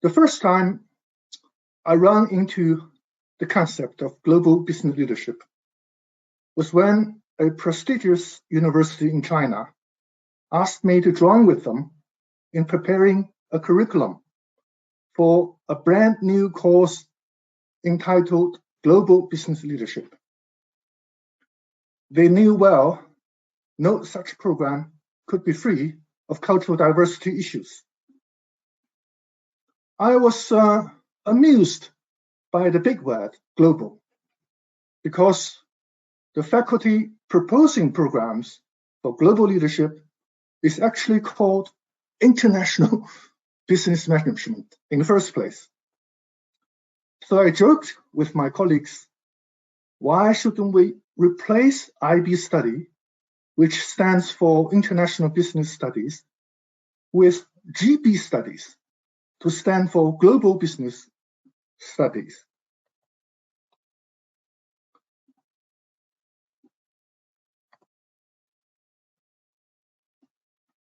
The first time I ran into the concept of global business leadership was when a prestigious university in China asked me to join with them in preparing a curriculum for a brand new course entitled Global Business Leadership. They knew well no such program could be free of cultural diversity issues. I was amused by the big word, global, because the faculty proposing programs for global leadership is actually called international business management in the first place. So I joked with my colleagues, why shouldn't we replace IB study, which stands for International Business Studies, with GB studies, to stand for Global Business Studies.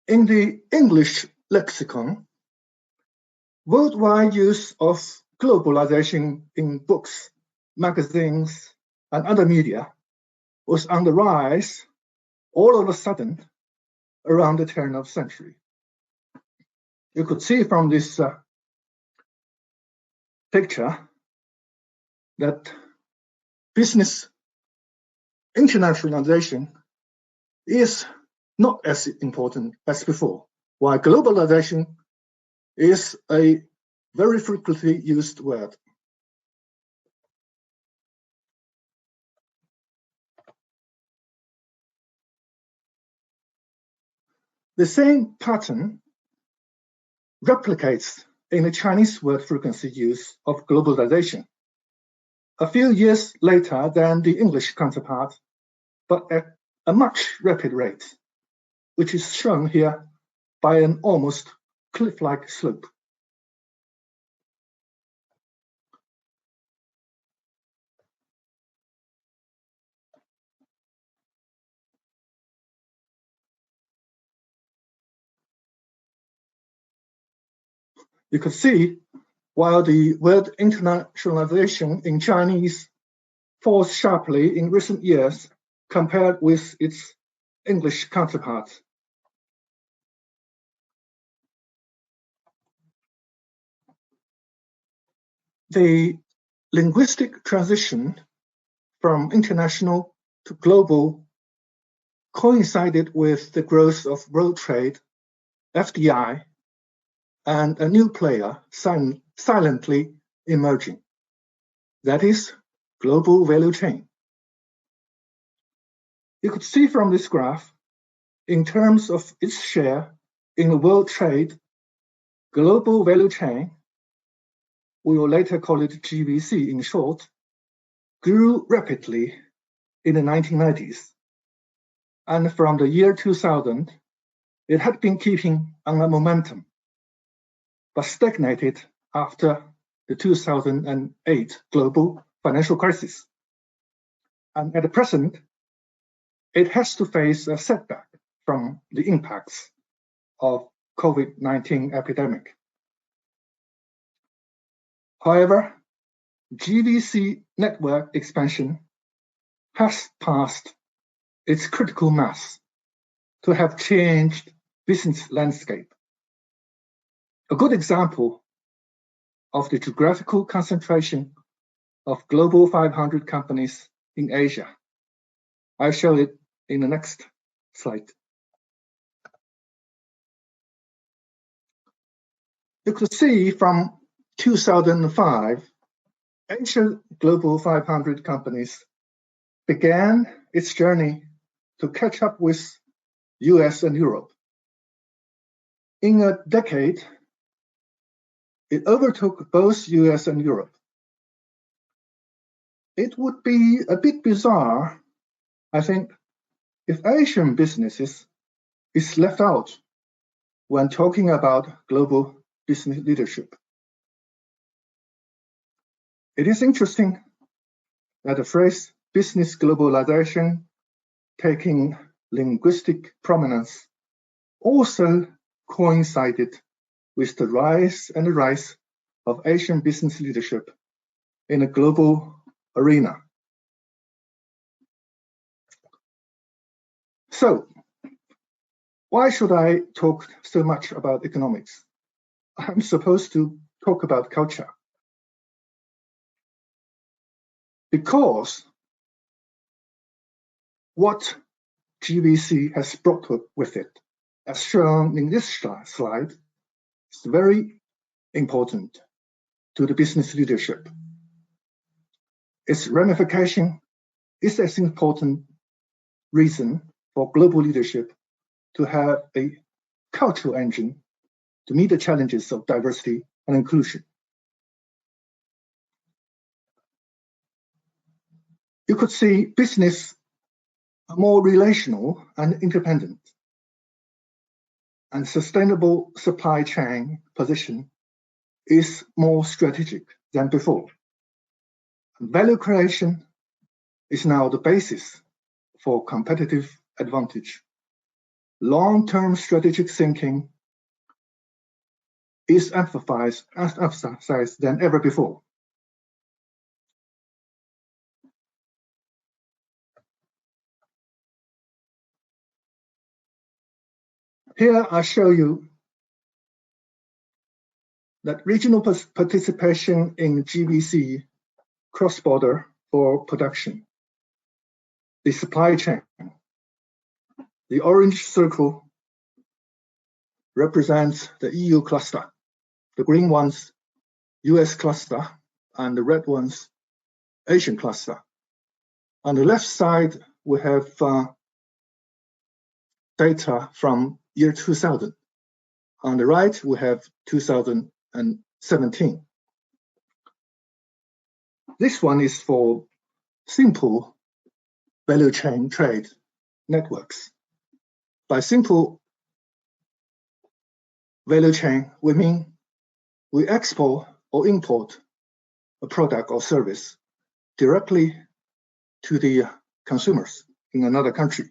In the English lexicon, worldwide use of globalization in books, magazines, and other media was on the rise all of a sudden around the turn of the century. You could see from this picture that business internationalization is not as important as before, while globalization is a very frequently used word. The same pattern replicates in the Chinese word frequency use of globalization, a few years later than the English counterpart, but at a much rapid rate, which is shown here by an almost cliff-like slope. You could see, while the word internationalization in Chinese falls sharply in recent years compared with its English counterpart. The linguistic transition from international to global coincided with the growth of world trade, FDI, and a new player silently emerging. That is global value chain. You could see from this graph, in terms of its share in the world trade, global value chain, we will later call it GVC in short, grew rapidly in the 1990s. And from the year 2000, it had been keeping on a momentum, but stagnated after the 2008 global financial crisis. And at the present, it has to face a setback from the impacts of COVID-19 epidemic. However, GVC network expansion has passed its critical mass to have changed business landscape. A good example of the geographical concentration of global 500 companies in Asia. I'll show it in the next slide. You could see from 2005, Asia Global 500 companies began its journey to catch up with US and Europe. In a decade, it overtook both US and Europe. It would be a bit bizarre, I think, if Asian businesses is left out when talking about global business leadership. It is interesting that the phrase business globalization taking linguistic prominence also coincided with the rise of Asian business leadership in a global arena. So, why should I talk so much about economics? I'm supposed to talk about culture. Because what GVC has brought with it, as shown in this slide, is very important to the business leadership. Its ramification is as important reason for global leadership to have a cultural engine to meet the challenges of diversity and inclusion. You could see business more relational and independent, and sustainable supply chain position is more strategic than before. Value creation is now the basis for competitive advantage. Long-term strategic thinking is emphasized than ever before. Here I show you that regional participation in GVC cross-border for production, the supply chain. The orange circle represents the EU cluster, the green ones US cluster, and the red ones Asian cluster. On the left side, we have data from year 2000. On the right, we have 2017. This one is for simple value chain trade networks. By simple value chain, we mean we export or import a product or service directly to the consumers in another country.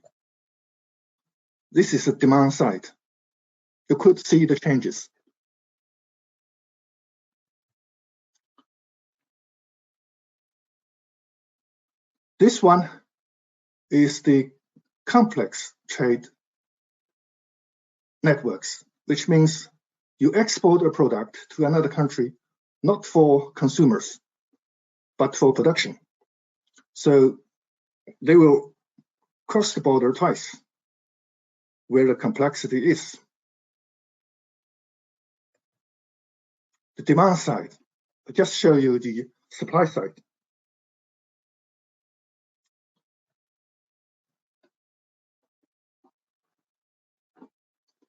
This is the demand side. You could see the changes. This one is the complex trade networks, which means you export a product to another country, not for consumers, but for production. So they will cross the border twice, where the complexity is. The demand side, I just show you the supply side.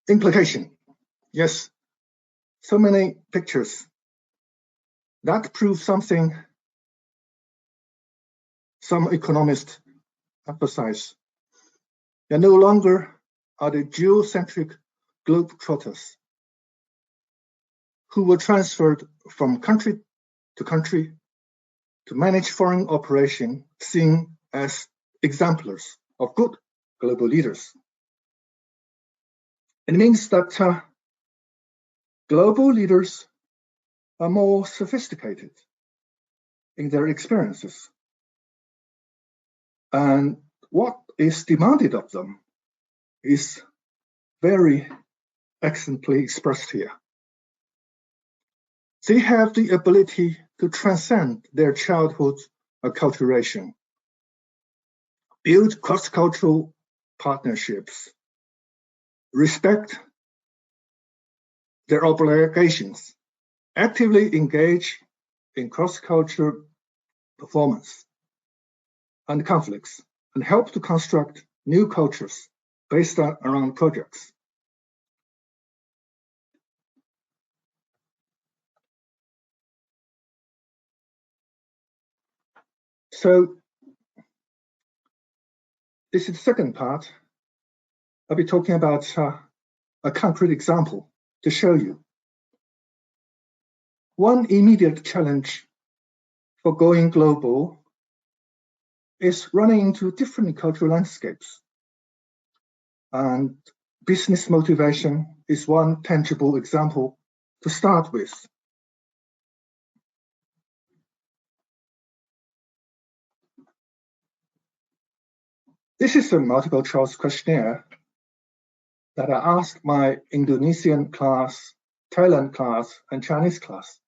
Implication, yes, so many pictures. That proves something some economists emphasize. They no longer are the geocentric globetrotters who were transferred from country to manage foreign operation, seen as exemplars of good global leaders. It means that global leaders are more sophisticated in their experiences. And what is demanded of them is very excellently expressed here. They have the ability to transcend their childhood acculturation, build cross-cultural partnerships, respect their obligations, actively engage in cross-cultural performance and conflicts, and help to construct new cultures based around projects. So this is the second part. I'll be talking about a concrete example to show you. One immediate challenge for going global is running into different cultural landscapes. And business motivation is one tangible example to start with. This is a multiple choice questionnaire that I asked my Indonesian class, Thailand class, and Chinese class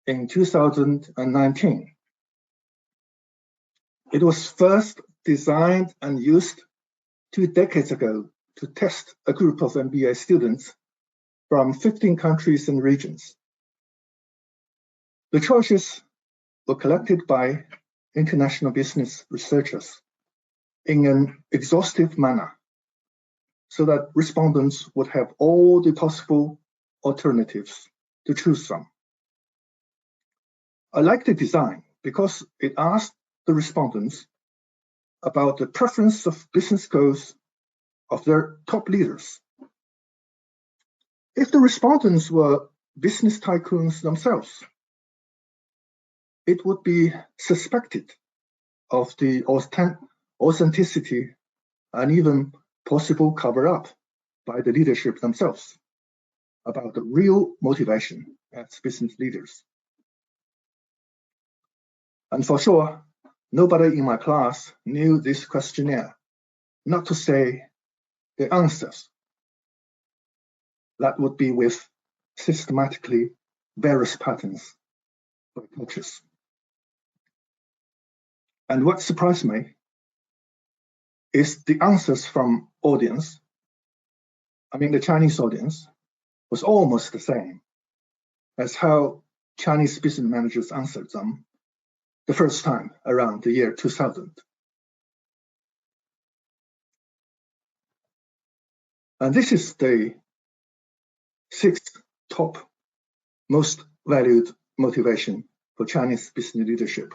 in 2019. It was first designed and used 2 decades ago to test a group of MBA students from 15 countries and regions. The choices were collected by international business researchers in an exhaustive manner so that respondents would have all the possible alternatives to choose from. I like the design because it asked the respondents about the preference of business goals of their top leaders. If the respondents were business tycoons themselves, it would be suspected of the authenticity and even possible cover-up by the leadership themselves about the real motivation as business leaders. And for sure, nobody in my class knew this questionnaire, not to say the answers. That would be with systematically various patterns by cultures. And what surprised me is the answers from audience, the Chinese audience, was almost the same as how Chinese business managers answered them the first time around the year 2000. And this is the 6th top most valued motivation for Chinese business leadership.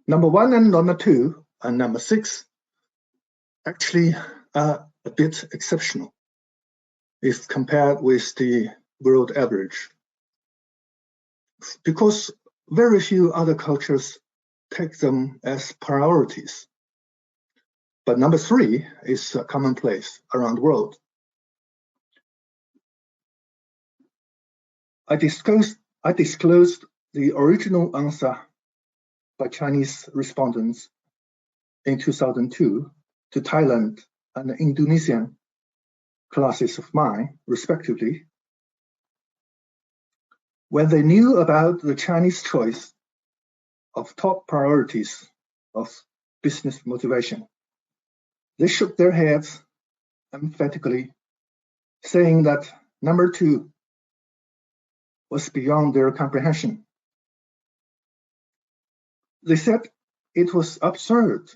Number 1 and number 2 and number 6 actually are a bit exceptional if compared with the world average, because very few other cultures take them as priorities. But number 3 is commonplace around the world. I disclosed the original answer by Chinese respondents in 2002 to Thailand and Indonesian classes of mine, respectively, when they knew about the Chinese choice of top priorities of business motivation. They shook their heads emphatically, saying that number 2 was beyond their comprehension. They said it was absurd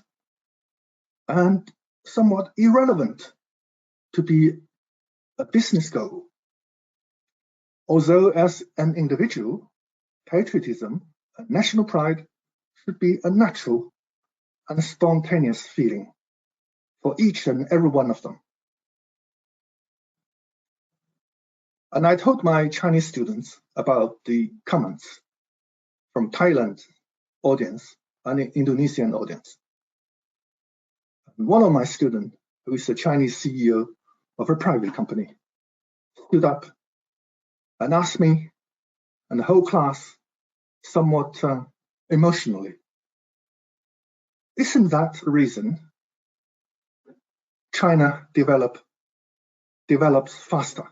and somewhat irrelevant to be a business goal. Although as an individual, patriotism and national pride should be a natural and spontaneous feeling for each and every one of them. And I told my Chinese students about the comments from Thailand audience and the Indonesian audience. And one of my students, who is a Chinese CEO of a private company, stood up and asked me and the whole class somewhat emotionally, isn't that the reason China develops faster